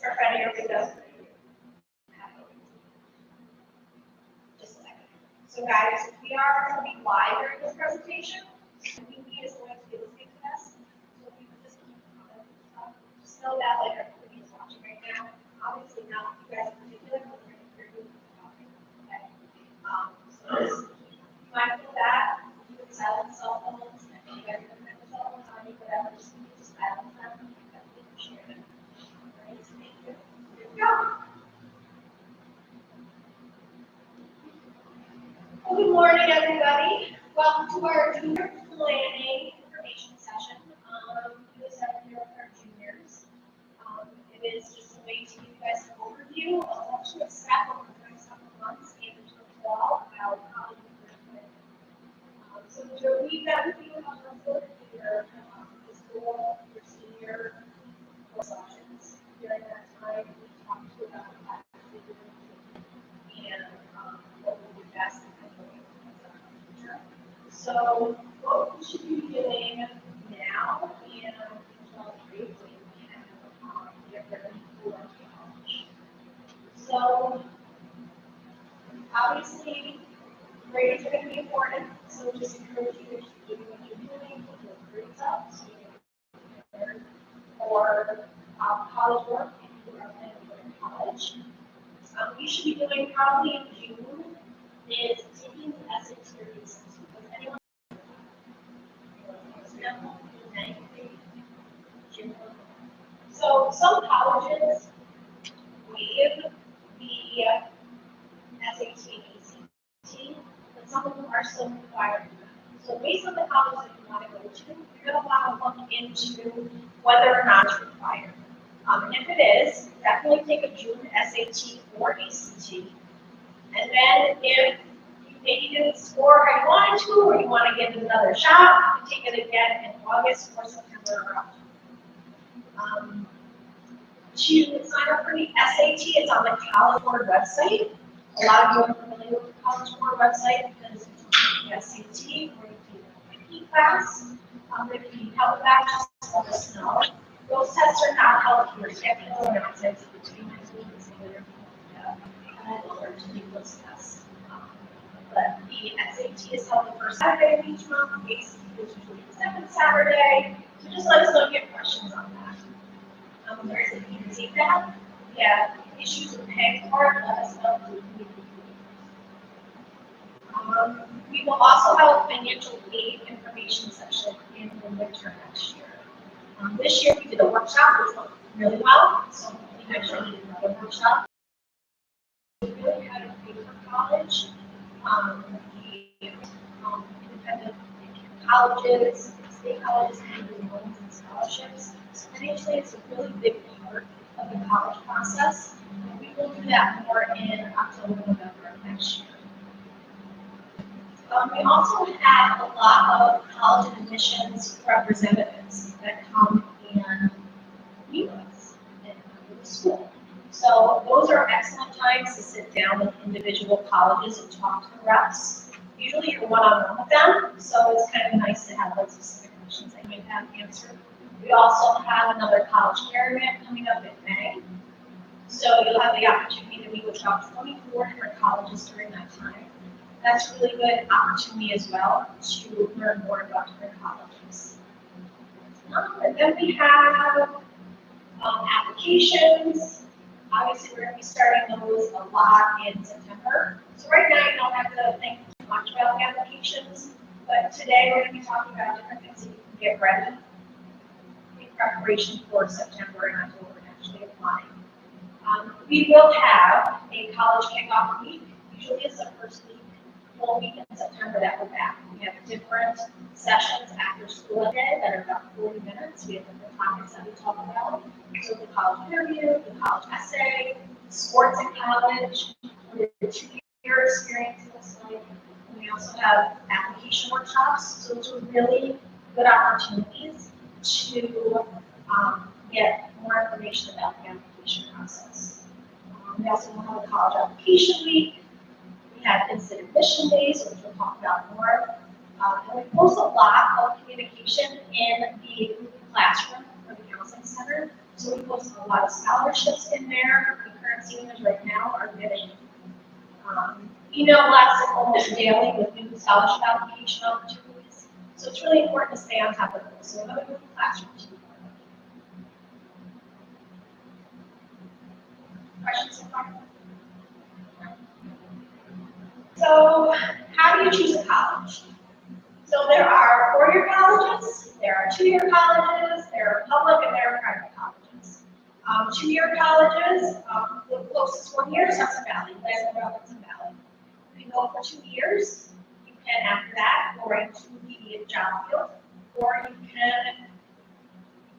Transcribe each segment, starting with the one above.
Our friend here we go. Just a second. So guys, we are going to be live during this presentation. We is going to be listening to us. So if you could just keep comments and stuff, just know that like everybody is watching right now. Obviously not you guys in particular, but you're doing talking. Okay. So just keep mindful of that. You can silence cell phones, and if you guys can have cell phones on you, whatever, just silence them. That's what you share them. All right, so thank you. Here we go. Well, good morning, everybody. Welcome to our junior planning information session. We just have here with our juniors. It is just a way to give you guys an overview of what to expect over the next couple of months and into the fall about college recruitment. So we've got a few of them for your school, your senior course options. During that time, we talked to you about that and what would be best. So what we should be doing now in 12th grade when we have get ready for college. So obviously grades are going to be important. So just encourage you to keep doing what you're doing, put your grades up so you can prepare for college work if you are planning to go to college. You should be doing probably in June is taking the SAT or ACT. Does anyone So some colleges waive the SAT and ACT, but some of them are still required. So based on the college that you want to go to, you're going to want to look into whether or not it's required. And if it is, definitely take a June SAT or ACT. And then if you maybe didn't score how you wanted to, or you want to give it another shot, you take it again in August or September or October. To sign up for the SAT, it's on the College Board website. A lot of you are familiar with the College Board website because it's the SAT or you do the class. If you need help with that, just let us know. Those tests are not held here. Technical announcements between next week and later. And then learn to do those tests. But the SAT is held the first Saturday of each month. The ACT is usually the second Saturday. So just let us know if you have questions on that. If you can take that, yeah, issues with paying for it, let us know. We will also have a financial aid information session in the winter next year. This year we did a workshop which went really well, so we actually did another workshop. We really had a pay for college, the independent colleges, state colleges, and loans and scholarships. So financially, it's a really big part of the college process. And we will do that more in October, November of next year. We also have a lot of college admissions representatives that come and meet us and come to the school. So those are excellent times to sit down with individual colleges and talk to the reps. Usually you're one-on-one with them, so it's kind of nice to have those specific questions that you may have answered. We also have another college fair event coming up in May. So you'll have the opportunity to meet with about 24 different colleges during that time. That's a really good opportunity as well to learn more about different colleges. And then we have applications. Obviously, we're going to be starting those a lot in September. So right now, you don't have to think too much about the applications, but today we're going to be talking about different things that you can get ready in preparation for September and October and actually applying. We will have a college kickoff week. Usually it's the first week full week in September that we're back. We have different sessions after school day that are about 40 minutes. We have different topics that we talk about. So the college interview, the college essay, sports in college, what the 2-year experience looks like. And we also have application workshops. So those are really good opportunities to get more information about the application process. We also have a college application week. We have instant admission days, which we'll talk about more. And we post a lot of communication in the Google Classroom for the Counseling Center. So we post a lot of scholarships in there. The current seniors right now are getting email blasts almost daily with new scholarship application opportunities. So it's really important to stay on top of those. So we have a Google Classroom too. Questions so far? So how do you choose a college? So there are 4-year colleges, there are 2-year colleges, there are public and there are private colleges. 2-year colleges, the closest one here is Hudson Valley, Glasgow, Hudson Valley. You can go for 2 years, you can after that go right into immediate job field, or you can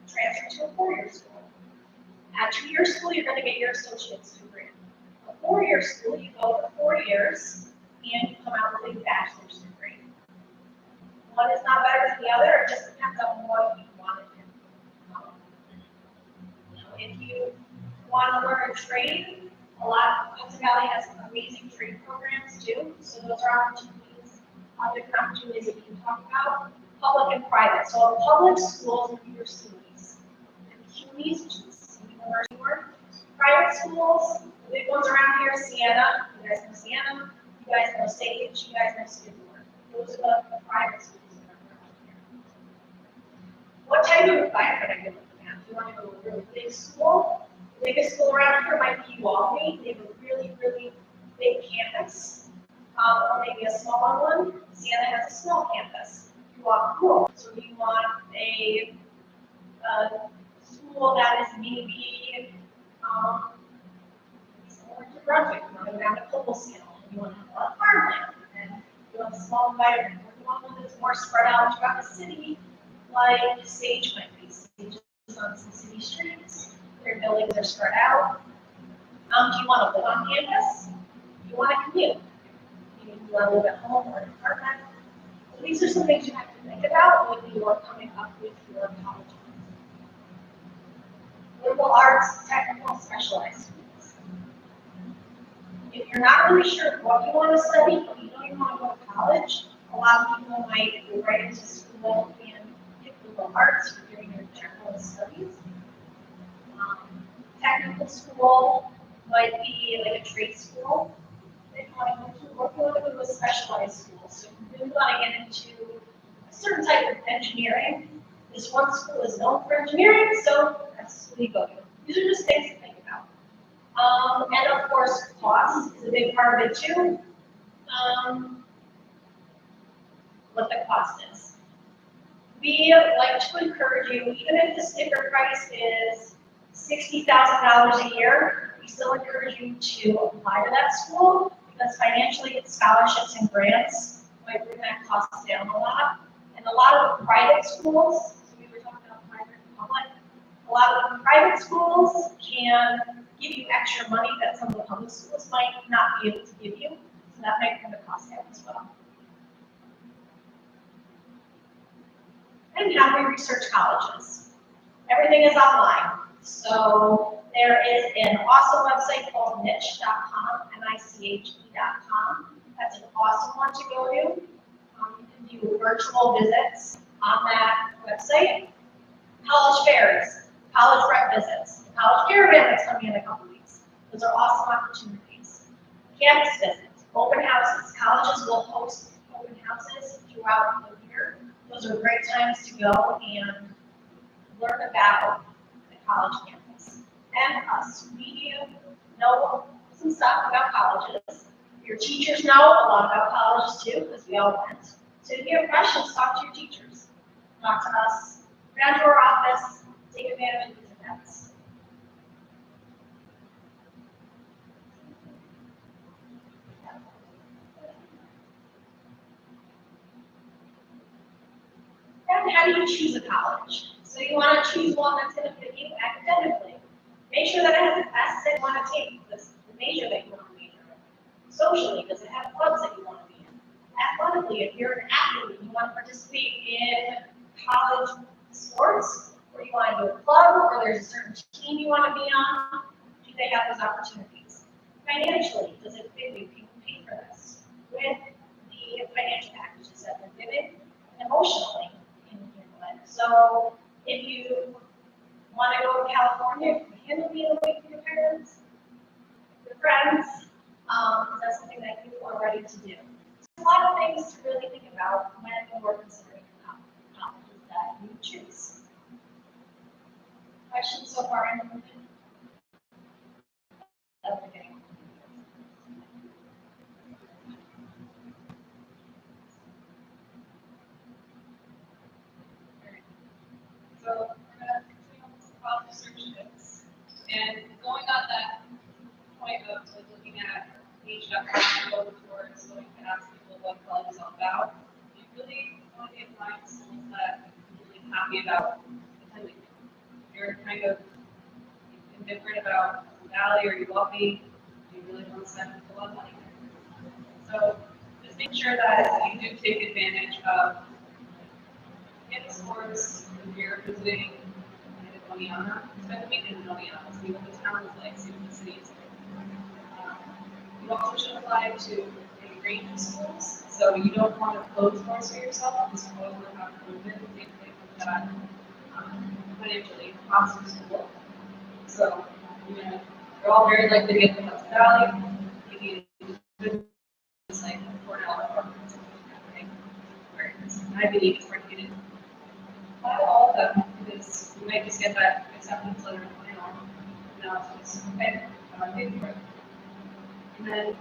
transfer to a 4-year school. At 2-year school, you're going to get your associate's degree. A 4-year school, you go for 4 years, and you come out with a bachelor's degree. One is not better than the other, it just depends on what you want to do. If you want to learn a trade, Hudson Valley has amazing trade programs too, so those are opportunities, different opportunities that you can talk about. Public and private, so public schools and universities. And CUNYs, which is University Board. Private schools, the big ones around here, Siena, you guys know Siena, you guys know Sage, you guys know Skidmore. Those are the private schools that are around here. What type of environment are you looking at? Do you want to go to a really big school? The biggest school around here might be Uvalde. They have a really, really big campus. Or maybe a smaller one. Siena has a small campus. You want cool. So you want a school that is maybe similar to Brunswick. You want to go down to Cobblestone. You want to have a lot of farmland. And you want a small environment. Or you want one that's more spread out throughout the city, like Sage might be. Sage is on some city streets. Their buildings are spread out. Do you want to live on campus? Do you want to commute? Do you want to live at home or in an apartment? So these are some things you have to think about when you are coming up with your college. Liberal arts, technical, specialized schools. If you're not really sure what you want to study, but you don't even want to go to college, a lot of people might go right into school and pick liberal arts for doing their general studies. Technical school might be like a trade school that you want to go to, or if you want to go to a specialized school. So if you really want to get into a certain type of engineering, this one school is known for engineering, so that's the school you go to. These are just things to think about. And of course, cost is a big part of it too. What the cost is. We like to encourage you, even if the sticker price is $60,000 a year, we still encourage you to apply to that school because financially scholarships and grants might bring that cost down a lot. And a lot of the private schools, so we were talking about private and public, a lot of the private schools can give you extra money that some of the public schools might not be able to give you. So that might bring the cost down as well. And how we research colleges. Everything is online. So there is an awesome website called niche.com, niche.com. That's an awesome one to go to. You can do virtual visits on that website. College fairs, college rep visits, college caravan that's coming in a couple weeks. Those are awesome opportunities. Campus visits, open houses. Colleges will host open houses throughout the year. Those are great times to go and learn about the college campus. And us, we know some stuff about colleges. Your teachers know a lot about colleges too, because we all went. So if you have questions, talk to your teachers. Talk to us. Come down to our office, take advantage of these events. then how do you choose a college? So you want to choose one that's going to fit you academically. Make sure that it has the classes that you want to take, the major that you want to major in. Socially, does it have clubs that you want to be in? Athletically, if you're an athlete, you want to participate in college sports, or you want to do a club, or there's a certain team you want to be on, do they have those opportunities? Financially, does it fit you? Can you pay for this? With the financial packages that they're giving, emotionally in your life. So if you want to go to California, can you handle being away from your parents, your friends? Is that something that you are ready to do? There's a lot of things to really think about when you're considering colleges that you choose. Questions so far? Okay. So we're going to continue with some college search tips. And going on that point of like, looking at page.com towards going to ask people what college is all about, you really want to get find schools that you're really happy about attending. You're kind of indifferent about Valley or Uvalde, you really want to spend a lot of money there. So just make sure that you do take advantage of campus sports, if you're visiting Oneonta, spend a week in Oneonta, see what the town is like, see what the city is like. You also should apply to a range of schools, so you don't want to close doors for yourself. This will have movement and things like that financially possible school. So, you know, you're all very likely to get the Hudson Valley. You need good, it's like Cornell or right? Where it's Ivy League is hard to get in. Not all of them, because you might just get that acceptance letter in the mail. Now it's just, okay, pay for it. And then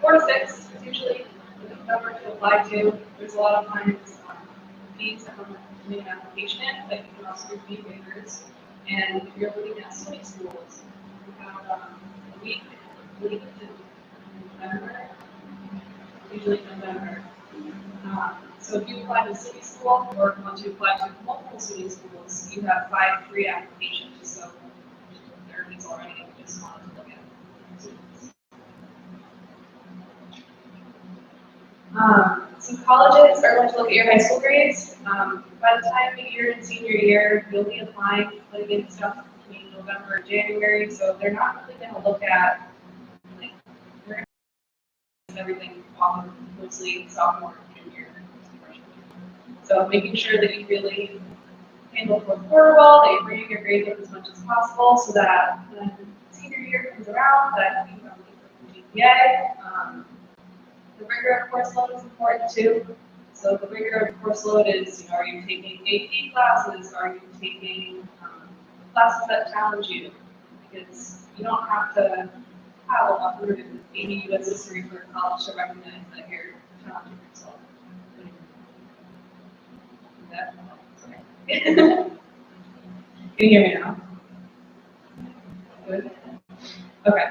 4 to 6 is usually the number to apply to. There's a lot of times fees that come to make an application in, but you can also do fee waivers. And if you're looking at city schools, you have a week, I believe it's in November, usually November. So if you apply to city school or want to apply to multiple city schools, you have 5 free applications. So there is already if you just wanted to look at some colleges are going to look at your high school grades. By the time you're in senior year, you'll be applying, putting in stuff between November and January. So they're not really going to look at like everything off of mostly sophomore, junior, freshman. So making sure that you really handle the quarter well, that you bring your grades up as much as possible, so that when senior year comes around, that you don't need the GPA. The rigor of course load is important too. So the rigor of course load is, you know, are you taking AP classes? Are you taking classes that challenge you? Because you don't have to have 180 U.S. history for college to recognize that you're challenging yourself. Sorry. Can you hear me now? Good. Okay.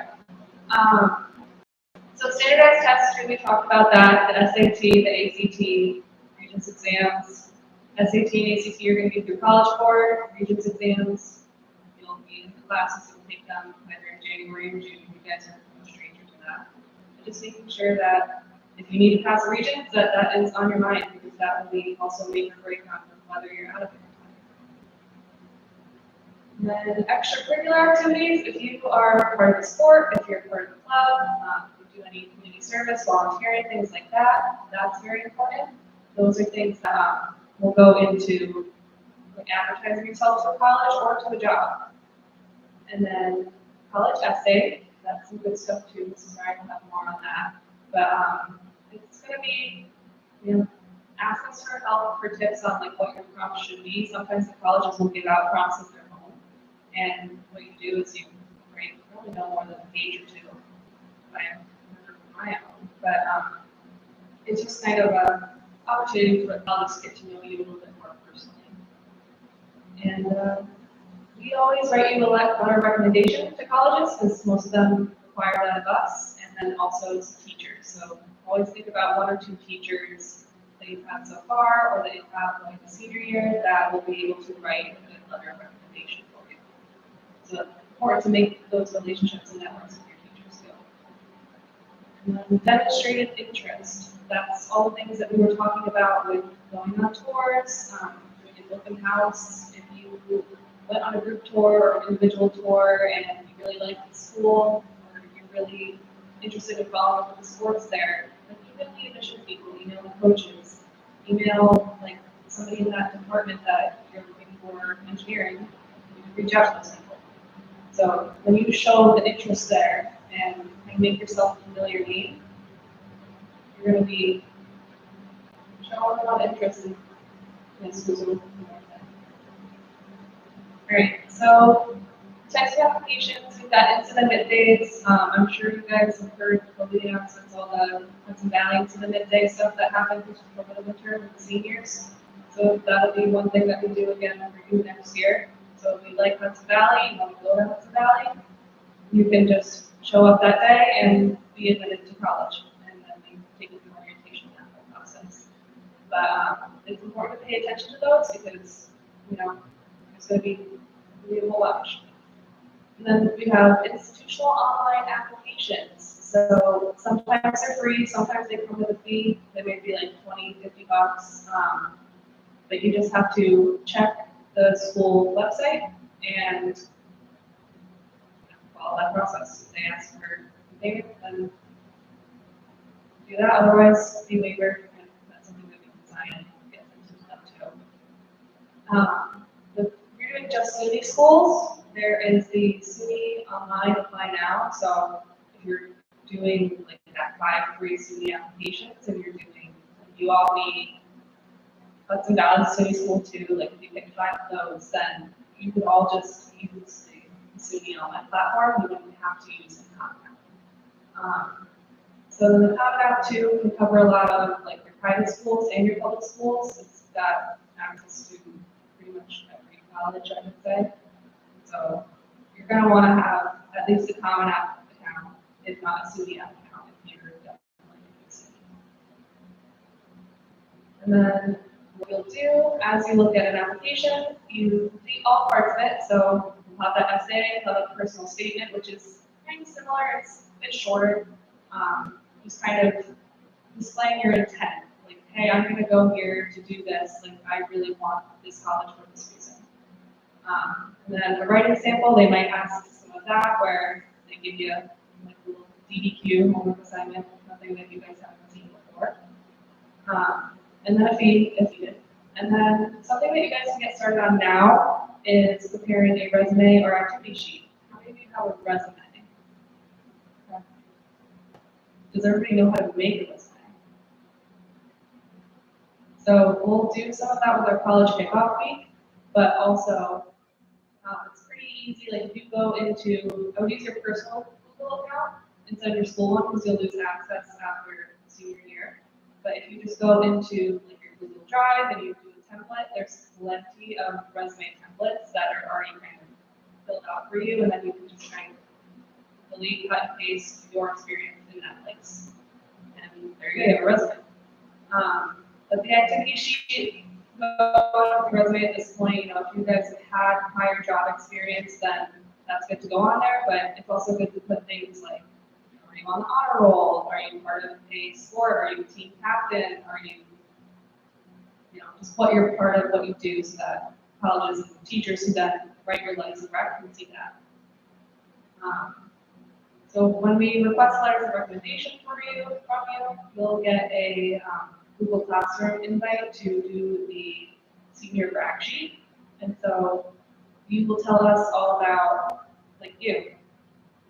So standardized tests, we talked about that, the SAT, the ACT, Regents exams. SAT and ACT you're going to be through College Board. Regents exams, you'll be in the classes, you'll take them either in January or June. You guys are no stranger to that. But just making sure that if you need to pass a Regents, that is on your mind, because that will be also make or break on whether you're out of it. And then extracurricular activities, if you are part of the sport, if you're part of the club, if you do any community service, volunteering, things like that, that's very important. Those are things that will go into like advertising yourself to college or to a job. And then college essay, that's some good stuff too. So sorry, I'll have more on that. But it's going to be, you know, ask us for help for tips on like what your prompts should be. Sometimes the colleges will give out prompts at their home. And what you do is you write probably no more than a page or two by my own. But it's just kind of an opportunity for colleagues to get to know you a little bit more personally. And we always write you a letter of recommendation to colleges because most of them require that of us, and then also to teachers. So always think about 1 or 2 teachers that you've had so far or that you have like the senior year that will be able to write a good letter of recommendation for you. So it's important to make those relationships and networks with your teachers too. And then demonstrated interest. That's all the things that we were talking about with going on tours, doing an open house. If you went on a group tour or an individual tour and you really liked the school, or you're really interested in following up with the sports there, like email the admission people, email the coaches, email like somebody in that department that you're looking for engineering, you can reach out to those people. So when you show the interest there and make yourself a familiar name, you're going to be showing a lot of interest in schools. Alright, so text applications, we've got incident middays. I'm sure you guys have heard over the announcements, all the Hudson Valley incident midday stuff that happened over the winter with the seniors. So that'll be one thing that we do again for you next year. So if you like Hudson Valley, you want to go to Hudson Valley, you can just show up that day and be admitted to college. And then we take you through orientation and that whole process. But it's important to pay attention to those because, you know, there's going to be a whole bunch. And then we have institutional online applications. So sometimes they're free, sometimes they come with a fee. They may be like 20, 50 bucks. But you just have to check the school website and follow that process. They ask for payment and do that. Otherwise, fee waiver, and that's something that we can sign and get them to that too. If you're doing just SUNY schools, there is the SUNY online apply now. So if you're doing like that 5 free SUNY applications and you're doing UAlbany, Hudson Valley SUNY school too, like if you pick 5 of those, then you could all just use the SUNY online platform. You wouldn't have to use the Common App. So then the Common App too can cover a lot of like your private schools and your public schools. It's got access to pretty much every college, I would say. So you're going to want to have at least a Common App account, if not a SUNY app account, if you're definitely using SUNY. And then what you'll do as you look at an application, you complete all parts of it. So you'll have that essay, you'll have a personal statement, which is kind of similar. It's a bit shorter. Just kind of displaying your intent. Like, hey, I'm going to go here to do this. Like, I really want this college for this reason. And then a writing sample, they might ask some of that, where they give you like a little DDQ homework assignment, nothing that you guys haven't seen before. And then a fee if needed. And then something that you guys can get started on now is preparing a resume or activity sheet. How many of you have a resume? Okay. Does everybody know how to make a resume? So we'll do some of that with our college kickoff week, but also it's pretty easy. Like if you go into, I would use your personal Google account instead of your school one because you'll lose access after senior year. But if you just go into like your Google Drive and you do a template, there's plenty of resume templates that are already kind of built out for you, and then you can just kind of delete, cut, and paste your experience in that place. And there you go, you have a resume. But the activity sheet, on the resume at this point, you know, if you guys have had prior job experience, then that's good to go on there, but it's also good to put things like, are you on the honor roll? Are you part of a sport? Are you a team captain? Are you know, just what you're part of, what you do, so that colleges and teachers who then write your letters of rec can see that. So when we request letters of recommendation from you, you'll get a Google Classroom invite to do the senior brag sheet. And so you will tell us all about, like you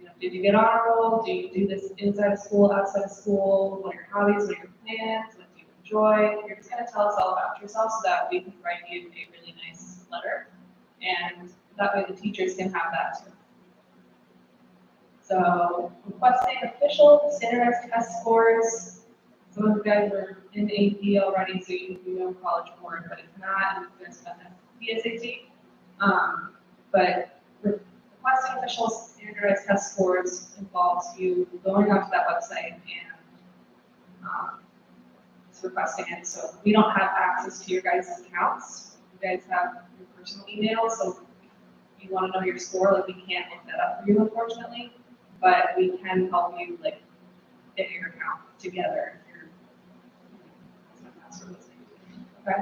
know, did you get honor roll? Do you do this inside of school, outside of school? What are your hobbies? What are your plans? What do you enjoy? You're just going to tell us all about yourself so that we can write you a really nice letter. And that way the teachers can have that too. So requesting official standardized test scores. Some of you guys are in AP already, so you know College Board, but if not, there's been PSAT. But requesting official standardized test scores involves you going onto that website and requesting it. So we don't have access to your guys' accounts. You guys have your personal email, so if you want to know your score, like we can't look that up for you, unfortunately. But we can help you like get your account together. Okay.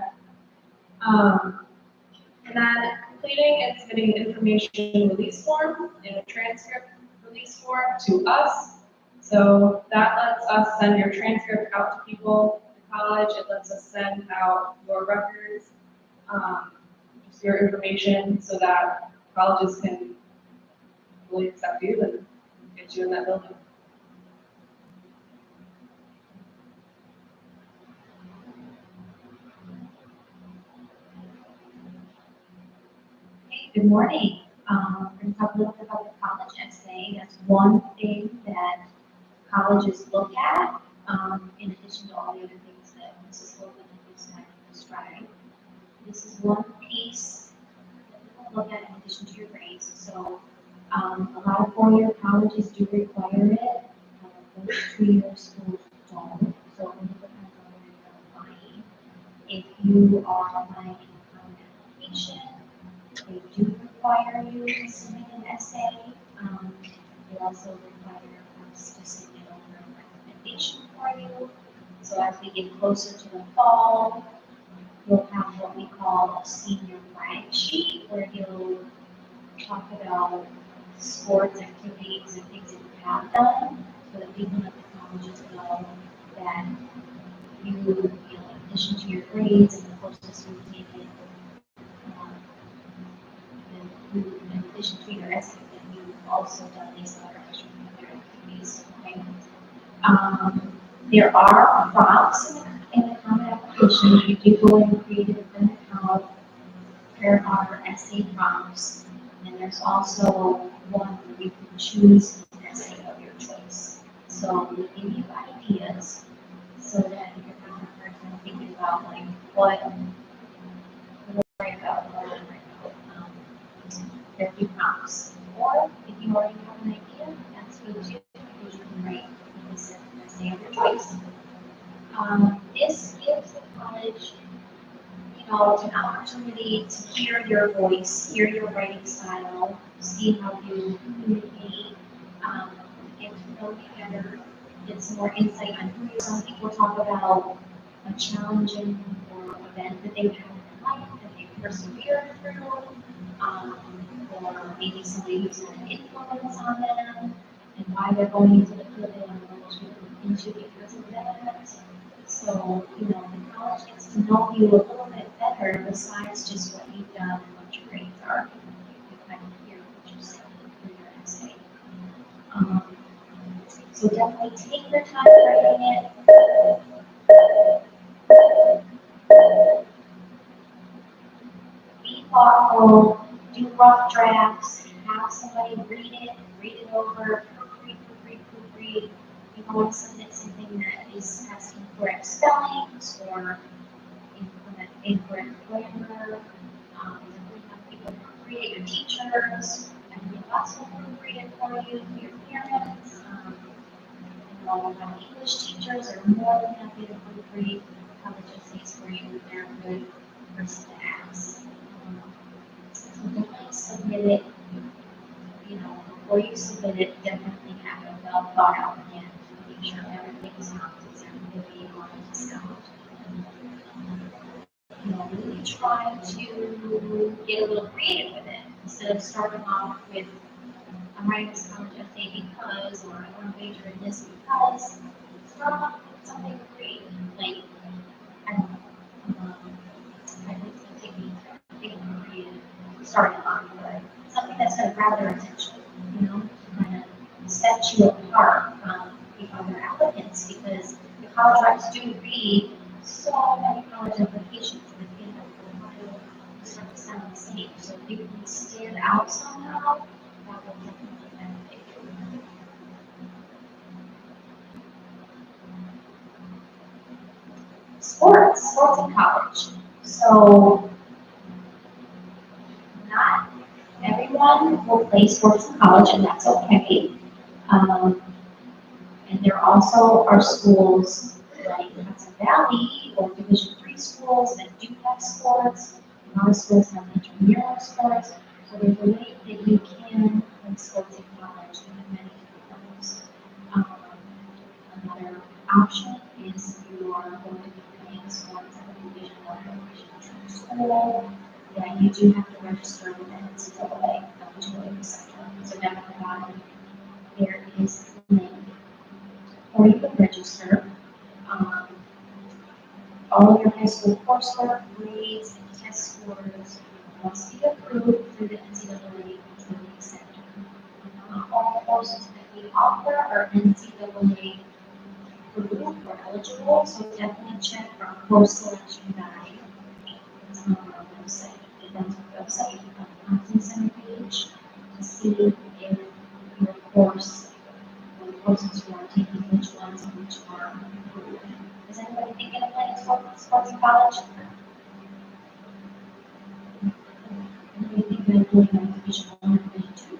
And then completing and submitting an information release form and a transcript release form to us. So that lets us send your transcript out to people in college. It lets us send out your records, just your information, so that colleges can fully accept you and get you in that building. Good morning. We're going to talk a little bit about the college essay. That's one thing that colleges look at, in addition to all the other things that Mrs. Logan and Ms. Knight described. This is one piece that we'll look at in addition to your grades. So, a lot of four-year colleges do require it. Those 2-year schools don't. So it really depends on where you're applying. If you are applying for an application, they do require you to submit an essay. They also require us to submit over a recommendation for you. So as we get closer to the fall, you'll have what we call a senior flag sheet where you'll talk about sports activities and things that you have done, so that people at the colleges know that you know, in addition to your grades and the courses you've taken, in addition to your essay, that you've also done these other extracurricular activities. Okay? There are prompts in the common application. If you do go and create a different account, there are essay prompts, and there's also one where you can choose an essay of your choice. So we give you ideas so that you're not the person thinking about like what worry about what I'm worried about. There are few prompts. Or if you already have an idea, that's good too, because you can write this essay of your choice. This gives the college, you know, an opportunity to hear your voice, hear your writing style, see how you communicate, get to know you better, get some more insight on who you are. Some people talk about a challenging or event that they've had in their life that they persevered through, or maybe somebody who's had an influence on them, and why they're going into the field they want to go into because of that. So, you know, the college gets to know you a little bit better besides just what you've done and what your grades are. You kind of hear what you said in your essay. So definitely take your time writing it. Be thoughtful, do rough drafts, have somebody read it over, proofread. You don't want to submit something that is has incorrect spellings or incorrect grammar. We have people proofread, your teachers, and we also proofread it for you, your parents. A lot of English teachers are more than happy to proofread college essays for you. They're a good person to ask. So definitely submit it, you know, before you submit it, definitely have it well thought out again to make sure everything's not, everything being honest is out. You know, really try to get a little creative with it instead of starting off with I'm writing this college essay because, or I want to major in this because. Start off with something creative, like I don't know. I think it's going to take me creative starting off, but something that's going to grab their attention, you know, kind of set you apart from the other applicants because the college reps do read so many college applications and they end up profile start to sound the same. So if you can stand out somehow, that will definitely benefit you. Sports in college. So not everyone will play sports in college, and that's okay. And there also are schools like Hudson Valley or Division III schools that do have sports. A lot of schools have intramural sports. So there's a way that you can play sports in college in many different levels. Another option is you are going to be playing sports at a Division I or Division II school. Then you do have to register with the NCAA eligibility center. So down at the bottom, there is the link, or you can register. Um, all of your high school coursework, grades, and test scores must be approved through the NCAA eligibility center. All courses that we offer are NCAA approved or eligible, so definitely check our course selection guide. It's on our website. That's our website, on the content center page, to see if your course, the courses you are taking, which ones and which are approved. Is anybody thinking of playing sports in college? Anybody thinking of doing a Division I or Division II?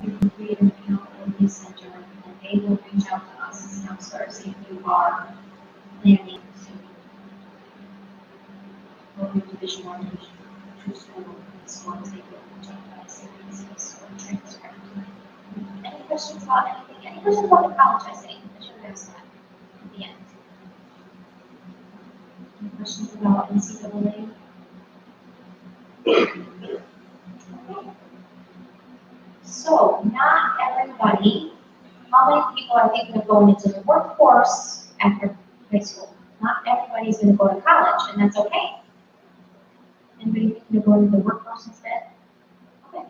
You can create an account in the center, and they will reach out to us as counselors if you are planning to go to Division I, Division II school, as long as they will reach out to us if it's a school transfer. Any questions about anything? Any questions about the college essay? I should have asked that at the end. Any questions about NCAA? Okay. So, not everybody, how many people are thinking of going into the workforce after high school? Not everybody's going to go to college, and that's okay. Anybody thinking of going to the workforce instead? Okay.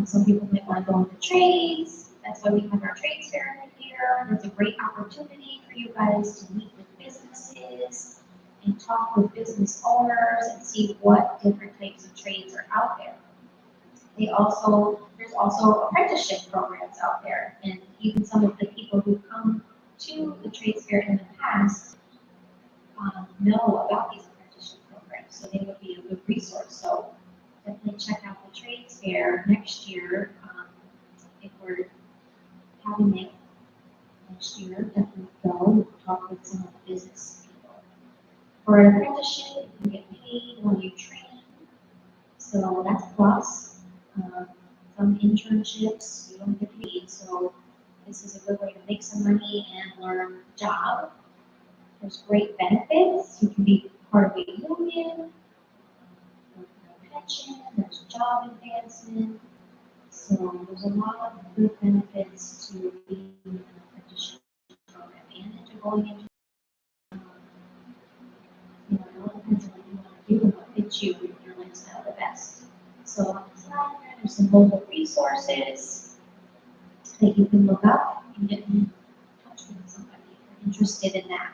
Some people might want to go into trades. That's why we have our trades fair in here. It's a great opportunity for you guys to meet with businesses and talk with business owners and see what different types of trades are out there. There's also apprenticeship programs out there, and even some of the people who come to the trades fair in the past know about these apprenticeship programs, so they would be a good resource. So definitely check out the trades fair next year. If we're having it next year, definitely go talk with some of the business people. For an apprenticeship, you get paid when you train, so that's a plus. Some internships, you don't get paid, so this is a good way to make some money and learn a job. There's great benefits. You can be part of a union, there's pension, there's job advancement. So there's a lot of good benefits to being in an apprenticeship program and into going into, it all depends on what you want to do and what fits you and your lifestyle the best. So on the side, there's some local resources that you can look up and get in touch with somebody if you're interested in that.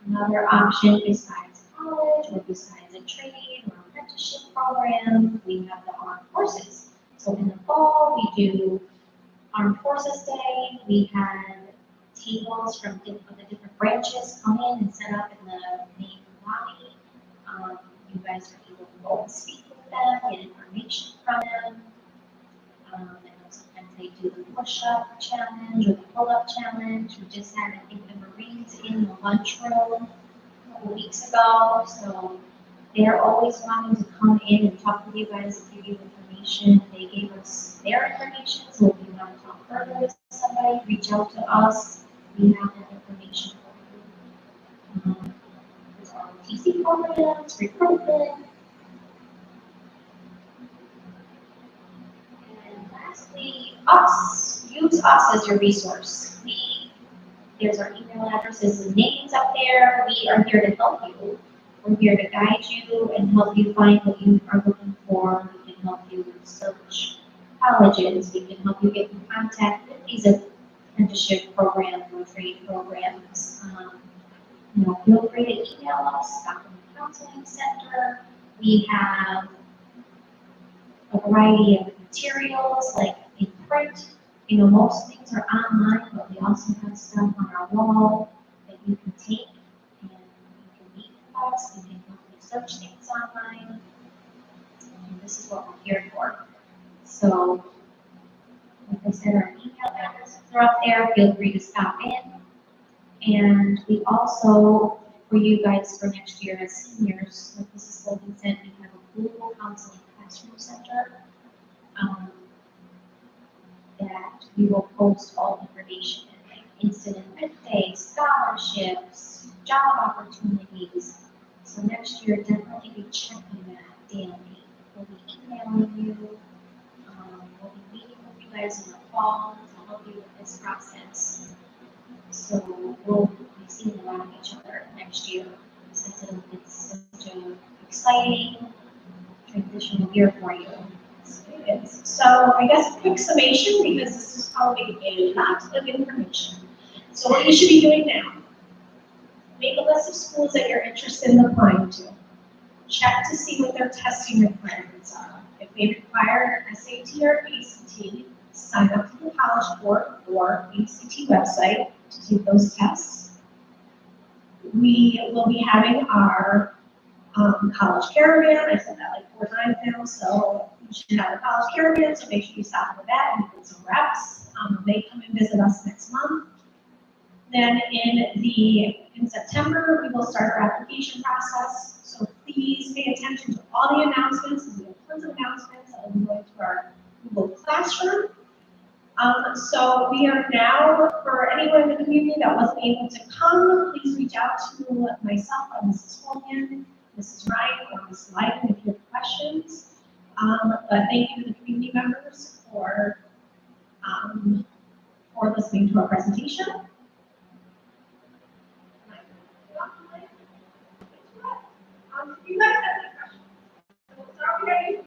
Another option besides college or besides a trade or apprenticeship program, we have the armed forces. So in the fall, we do Armed Forces Day. We had tables from the different branches come in and set up in the main lobby. You guys are able to go and speak with them, get information from them. I know sometimes they do the push-up challenge or the pull-up challenge. We just had, I think, the Marines in the lunchroom a couple weeks ago. So they're always wanting to come in and talk with you guys and give you information. They gave us their information, so if you want to talk further with somebody, reach out to us. We have that information for you. There's ROTC programs, recruitment. And lastly, us. Use us as your resource. There's our email addresses and names up there. We are here to help you. We're here to guide you and help you find what you are looking for. We can help you search colleges. We can help you get in contact with these apprenticeship programs or trade programs. Feel free to email us, Stockholm Counseling Center. We have a variety of materials like in print, You know, most things are online, but we also have stuff on our wall that you can take and you can meet with us, you can research things online. And this is what we're here for. So, like I said, our email addresses are up there, feel free to stop in. And we also, for you guys for next year as seniors, like Mrs. Golden said, we have a Google Counseling Classroom Center. That we will post all information, like instant event day, scholarships, job opportunities. So next year, definitely be checking that daily. We'll be emailing you, we'll be meeting with you guys in the fall to help you with this process. So we'll be seeing a lot of each other next year, since it's such an exciting transitional year for you. It is. So I guess a quick summation, because this is probably a lot of information. So what you should be doing now, make a list of schools that you're interested in applying to. Check to see what their testing requirements are. If they require an SAT or ACT, sign up to the College Board or ACT website to take those tests. We will be having our college caravan. I said that like 4 times now, so you should have a college caravan, so make sure you stop at that and get some reps. They come and visit us next month. Then in September, we will start our application process, so please pay attention to all the announcements. We have tons of announcements that will be going to our Google Classroom. So we are now, for anyone in the community that wasn't able to come, please reach out to myself or Mrs. Holman, Mrs. Wright, or Mrs. Lyden if you have questions. But thank you to the community members for listening to our presentation.